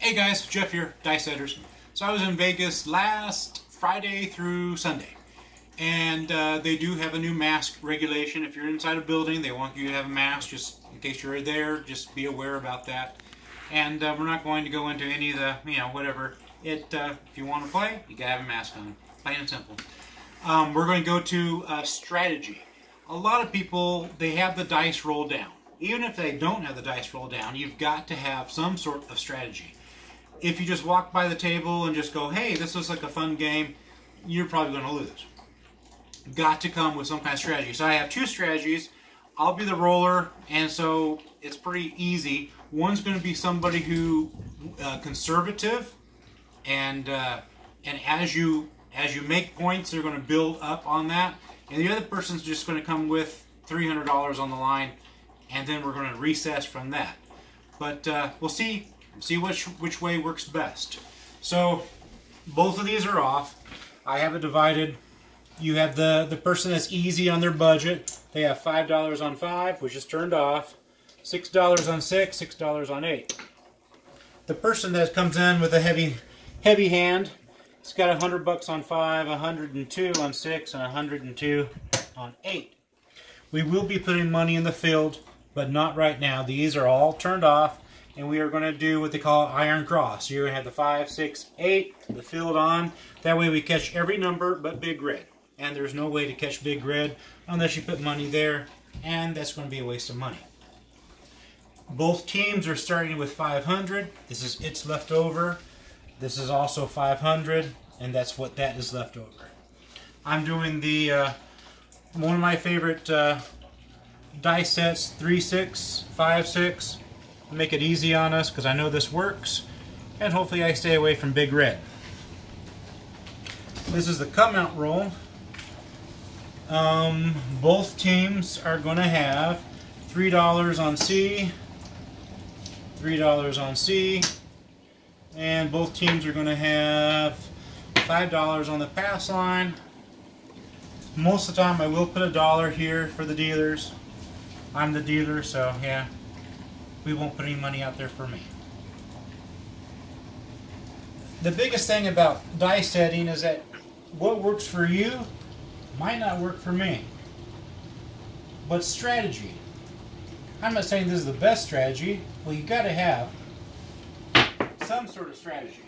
Hey guys, Jeff here, Dice Setters. So I was in Vegas last Friday through Sunday, and they do have a new mask regulation. If you're inside a building, they want you to have a mask, just in case you're there, just be aware about that. And we're not going to go into any of the, whatever. If you want to play, you gotta have a mask on, plain and simple. We're going to go to strategy. A lot of people, they have the dice rolled down. Even if they don't have the dice rolled down, you've got to have some sort of strategy. If you just walk by the table and just go, hey, this looks like a fun game, you're probably going to lose. Got to come with some kind of strategy. So I have two strategies. I'll be the roller, and so it's pretty easy. One's going to be somebody who conservative, and as you make points, they're going to build up on that. And the other person's just going to come with $300 on the line, and then we're going to recess from that. But we'll see which way works best. So both of these are off. I have it divided. You have the person that's easy on their budget. They have $5 on 5, which is turned off. $6 on 6, $6 on 8. The person that comes in with a heavy hand, it's got $100 on 5, 102 on 6, and 102 on 8. We will be putting money in the field, but not right now. These are all turned off, and we are going to do what they call Iron Cross. So you're going to have the 5, 6, 8, the field on. That way we catch every number but Big Red. And there's no way to catch Big Red unless you put money there, and that's going to be a waste of money. Both teams are starting with 500. This is its left over. This is also 500, and that's what that is left over. I'm doing the one of my favorite dice sets, 3-6, 5-6. Make it easy on us because I know this works, and hopefully I stay away from Big Red. This is the come out roll. Both teams are going to have $3 on C, $3 on C, and both teams are going to have $5 on the pass line. Most of the time I will put $1 here for the dealers. I'm the dealer, so yeah, we won't put any money out there for me. The biggest thing about dice setting is that what works for you might not work for me. But strategy. I'm not saying this is the best strategy. Well, you got to have some sort of strategy.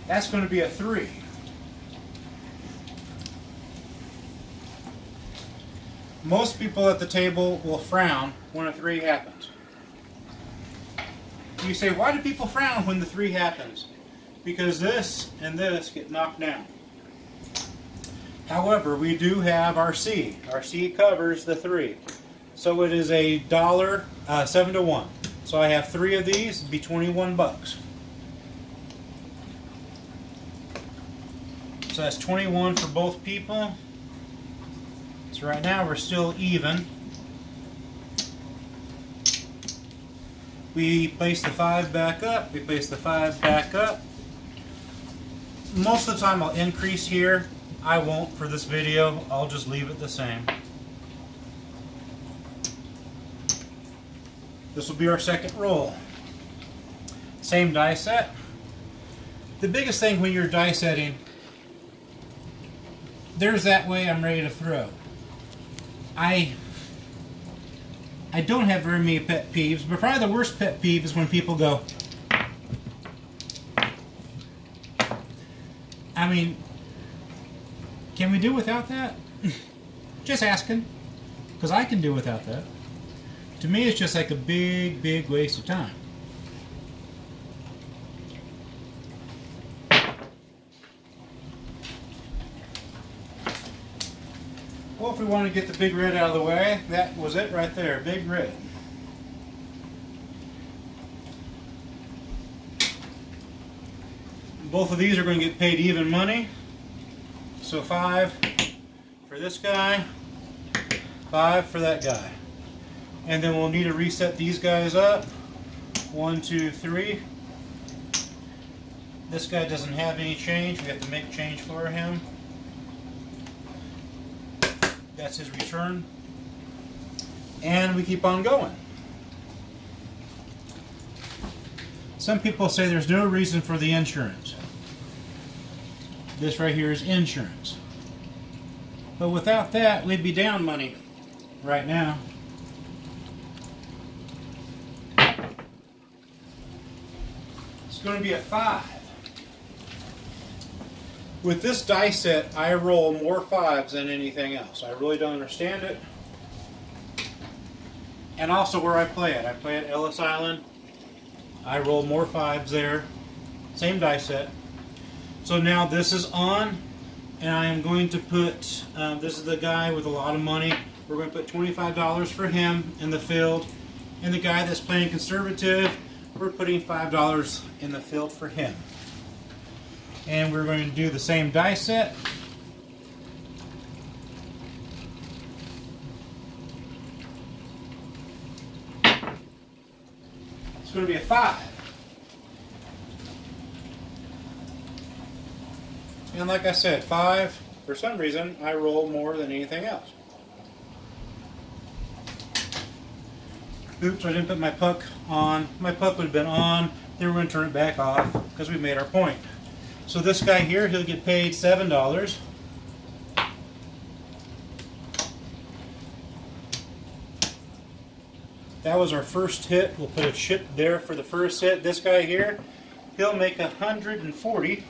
That's going to be a 3. Most people at the table will frown when a 3 happens. You say, why do people frown when the 3 happens? Because this and this get knocked down. However, we do have our C. Our C covers the 3. So it is a $7 to 1. So I have 3 of these, it'd be 21 bucks. So that's 21 for both people. So right now we're still even. We place the 5 back up, we place the 5 back up. Most of the time I'll increase here. I won't for this video, I'll just leave it the same. This will be our second roll. Same die set. The biggest thing when you're die setting, there's that way I'm ready to throw. I don't have very many pet peeves, but probably the worst pet peeve is when people go, I mean, can we do without that? Just asking, because I can do without that. To me, it's just like a big waste of time. Well, if we want to get the Big Red out of the way, that was it right there, Big Red. Both of these are going to get paid even money. So 5 for this guy, 5 for that guy. And then we'll need to reset these guys up. 1, 2, 3. This guy doesn't have any change. We have to make change for him. That's his return. And we keep on going. Some people say there's no reason for the insurance. This right here is insurance. But without that, we'd be down money right now. It's going to be a 5. With this die set, I roll more 5s than anything else. I really don't understand it. And also where I play it. I play at Ellis Island. I roll more 5s there. Same die set. So now this is on, and I am going to put, this is the guy with a lot of money. We're going to put $25 for him in the field. And the guy that's playing conservative, we're putting $5 in the field for him. And we're going to do the same die set. It's going to be a 5. And like I said, 5, for some reason, I roll more than anything else. Oops, I didn't put my puck on. My puck would have been on. Then we're going to turn it back off because we made our point. So this guy here, he'll get paid $7. That was our first hit. We'll put a chip there for the first hit. This guy here, he'll make 140.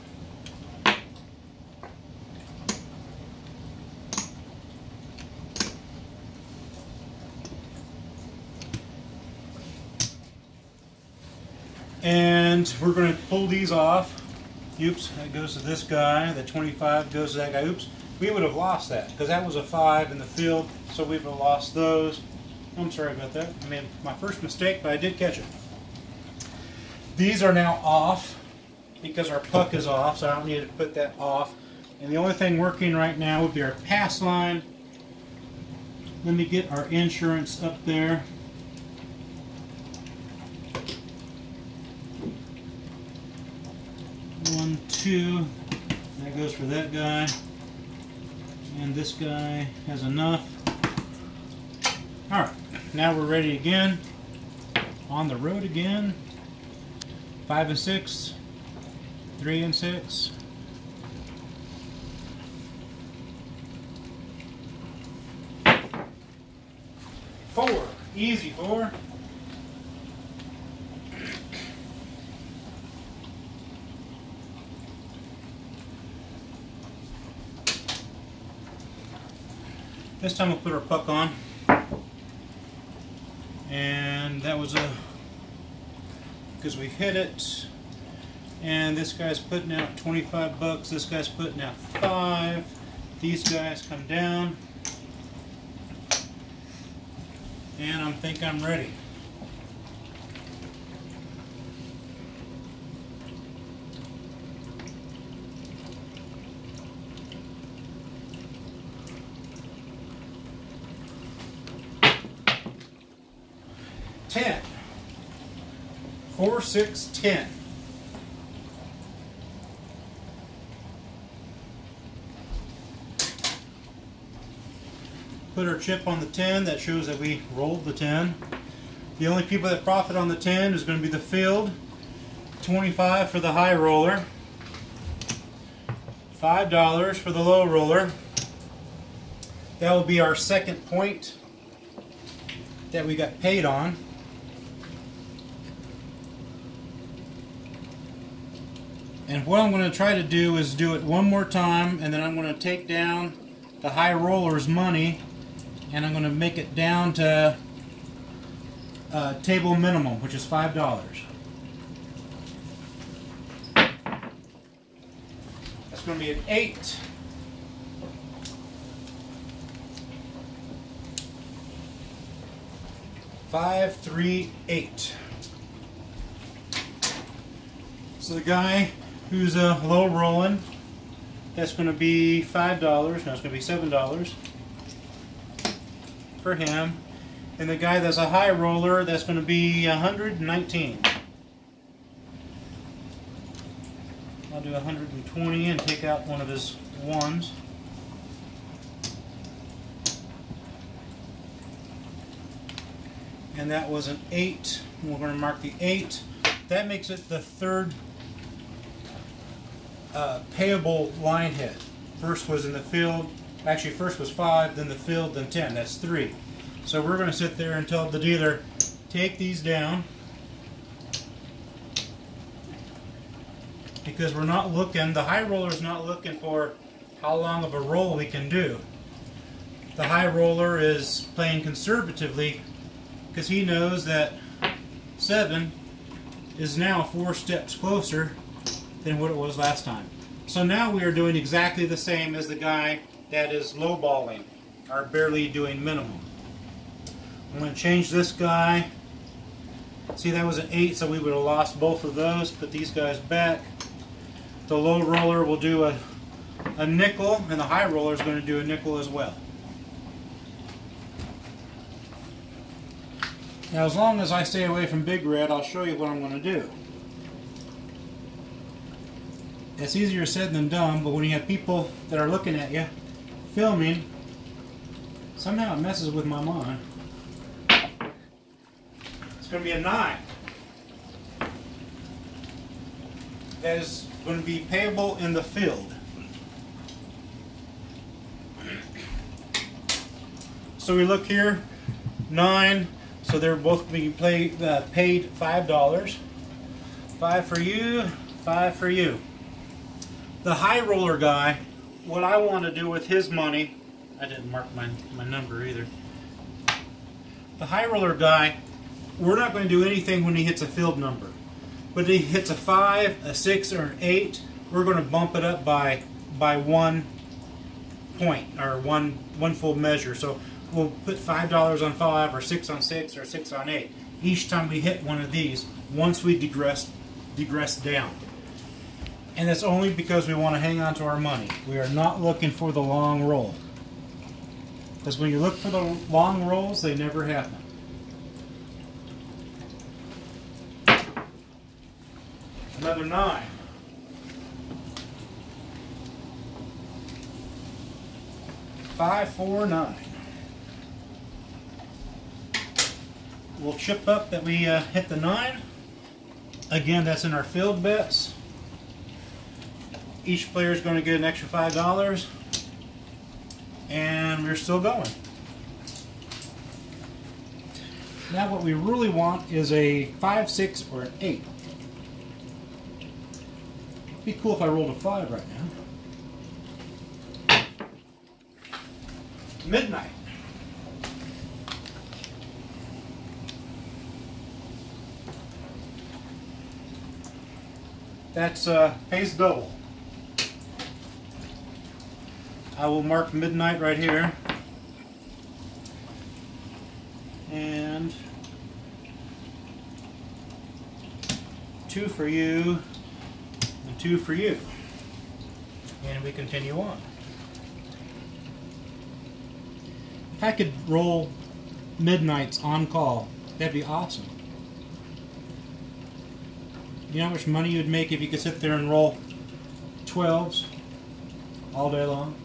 And we're going to pull these off. Oops, that goes to this guy. The 25 goes to that guy. Oops, we would have lost that because that was a 5 in the field, so we would have lost those. I'm sorry about that. I made my first mistake, but I did catch it. These are now off because our puck is off, so I don't need to put that off. And the only thing working right now would be our pass line. Let me get our insurance up there. One, 2, that goes for that guy, and this guy has enough. Alright, now we're ready again, on the road again. 5 and 6, 3 and 6. Four, easy 4. This time we'll put our puck on, and that was because we hit it. And this guy's putting out 25 bucks. This guy's putting out 5. These guys come down, and I think I'm ready. $10. 4, 6, 10. Put our chip on the 10. That shows that we rolled the 10. The only people that profit on the 10 is going to be the field. 25 for the high roller. $5 for the low roller. That will be our second point that we got paid on. And what I'm going to try to do is do it one more time, and then I'm going to take down the high roller's money, and I'm going to make it down to table minimum, which is $5. That's going to be an 8. $5, 3, 8. So the guy who's low rolling, that's going to be $5. No, it's going to be $7 for him. And the guy that's a high roller, that's going to be 119. I'll do 120 and take out one of his ones. And that was an 8. We're going to mark the 8 that makes it the third payable line hit. First was in the field, actually first was 5, then the field, then 10. That's 3. So we're going to sit there and tell the dealer, take these down, because we're not looking, the high roller is not looking for how long of a roll we can do. The high roller is playing conservatively because he knows that 7 is now 4 steps closer than what it was last time. So now we are doing exactly the same as the guy that is lowballing, or barely doing minimum. I'm going to change this guy. See, that was an 8, so we would have lost both of those. Put these guys back. The low roller will do a nickel, and the high roller is going to do a nickel as well. Now, as long as I stay away from Big Red, I'll show you what I'm going to do. It's easier said than done, but when you have people that are looking at you, filming, somehow it messes with my mind. It's going to be a 9. That is going to be payable in the field. So we look here, 9, so they're both being paid $5. 5 for you, 5 for you. The high roller guy, what I want to do with his money, I didn't mark my number either. The high roller guy, we're not going to do anything when he hits a field number. But if he hits a 5, a 6, or an 8, we're going to bump it up by 1 point, or one full measure. So we'll put $5 on 5, or 6 on 6, or 6 on 8. Each time we hit one of these, once we digress down. And that's only because we want to hang on to our money. We are not looking for the long roll. Because when you look for the long rolls, they never happen. Another 9. Five, 4, 9. We'll chip up that we hit the 9. Again, that's in our field bets. Each player is going to get an extra $5, and we're still going. Now what we really want is a 5, 6, or an 8. It'd be cool if I rolled a 5 right now. Midnight. That's pays double. I will mark midnight right here. And 2 for you, and 2 for you. And we continue on. If I could roll midnights on call, that'd be awesome. You know how much money you'd make if you could sit there and roll 12s all day long?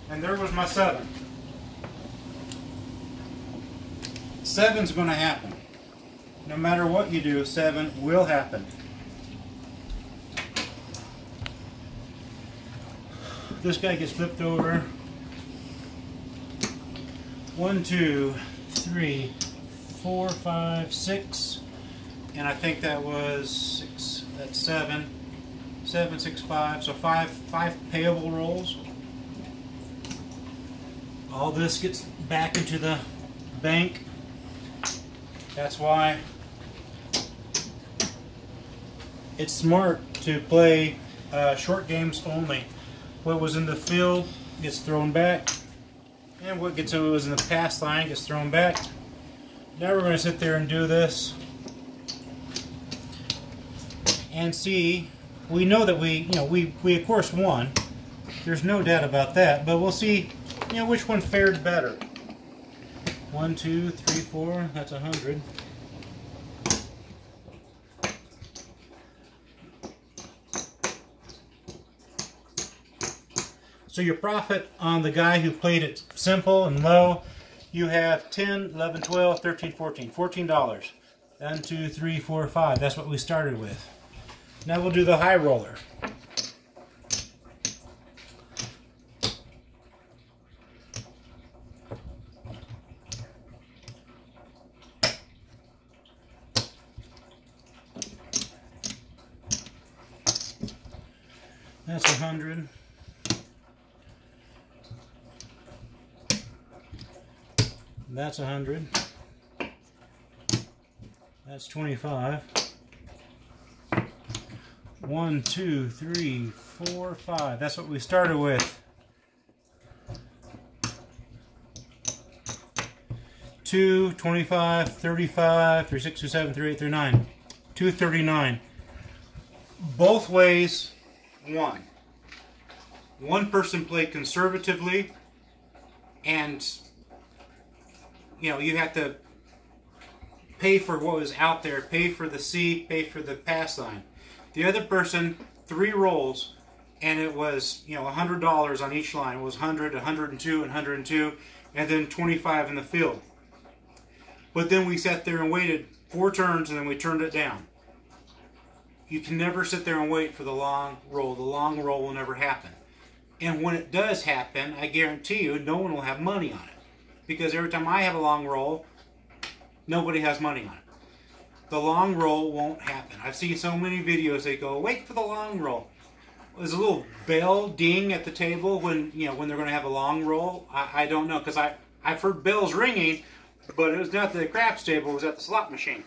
And there was my 7. 7's going to happen. No matter what you do, 7 will happen. This guy gets flipped over. 1, 2, 3, 4, 5, 6. And I think that was 6. That's 7. 7, 6, 5. So 5 payable rolls. All this gets back into the bank. That's why it's smart to play short games only. What was in the field gets thrown back, and what was in the pass line gets thrown back. Now we're going to sit there and do this and see. We know that we of course won. There's no doubt about that, but we'll see which one fared better. 1, 2, 3, 4, that's 100. So your profit on the guy who played it simple and low, you have 10, 11, 12, 13, 14. $14. 1, 2, 3, 4, 5. That's what we started with. Now we'll do the high roller. That's 100. That's 100. That's 25. 1, 2, 3, 4, 5. That's what we started with. 2, 25, 35, 36, 37, 38, 39. 239. Both ways won. One person played conservatively, and you know, you have to pay for what was out there, pay for the C, pay for the pass line. The other person, 3 rolls, and it was, you know, $100 on each line. It was 100, 102, and 102, and then 25 in the field. But then we sat there and waited 4 turns, and then we turned it down. You can never sit there and wait for the long roll. The long roll will never happen. And when it does happen, I guarantee you, no one will have money on it. Because every time I have a long roll, nobody has money on it. The long roll won't happen. I've seen so many videos, they go, wait for the long roll. There's a little bell ding at the table when, you know, when they're going to have a long roll. I don't know, because I've heard bells ringing, but it was not the craps table, it was at the slot machine.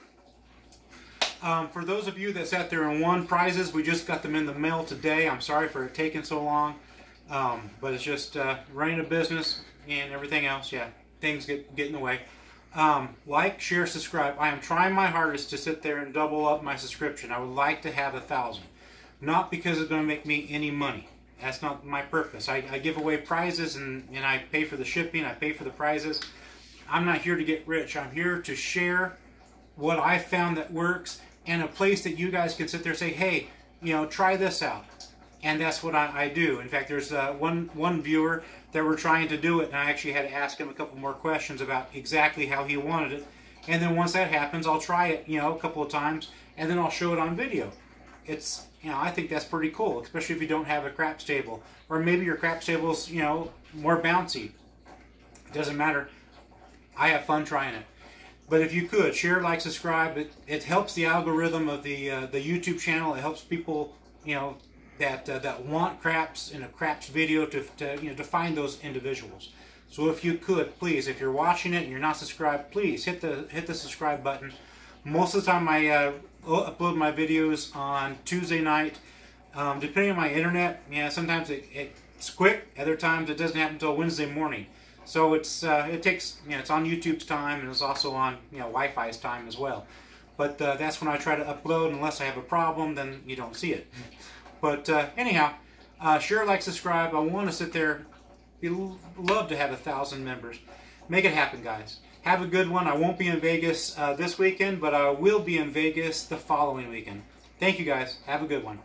For those of you that sat there and won prizes, we just got them in the mail today. I'm sorry for it taking so long, but it's just running a business and everything else. Yeah, things get in the way. Like, share, subscribe. I am trying my hardest to sit there and double up my subscription. I would like to have 1,000. Not because it's going to make me any money. That's not my purpose. I give away prizes and I pay for the shipping. I pay for the prizes. I'm not here to get rich. I'm here to share what I found that works, and a place that you guys can sit there and say, hey, you know, try this out. And that's what I do. In fact, there's one viewer that were trying to do it, and I actually had to ask him a couple more questions about exactly how he wanted it. And then once that happens, I'll try it, you know, a couple of times, and then I'll show it on video. It's, you know, I think that's pretty cool, especially if you don't have a craps table. Or maybe your craps table's, you know, more bouncy. It doesn't matter. I have fun trying it. But if you could, share, like, subscribe. It helps the algorithm of the YouTube channel. It helps people, you know, that want craps in a craps video to you know, to find those individuals. So if you could, please, if you're watching it and you're not subscribed, please hit the subscribe button. Most of the time I upload my videos on Tuesday night. Depending on my internet, yeah, sometimes it's quick. Other times it doesn't happen until Wednesday morning. So it's it takes, you know, it's on YouTube's time, and it's also on, you know, Wi-Fi's time as well. But that's when I try to upload. Unless I have a problem, then you don't see it. But anyhow, share, like, subscribe. I want to sit there. Love to have 1,000 members. Make it happen, guys. Have a good one. I won't be in Vegas this weekend, but I will be in Vegas the following weekend. Thank you, guys. Have a good one.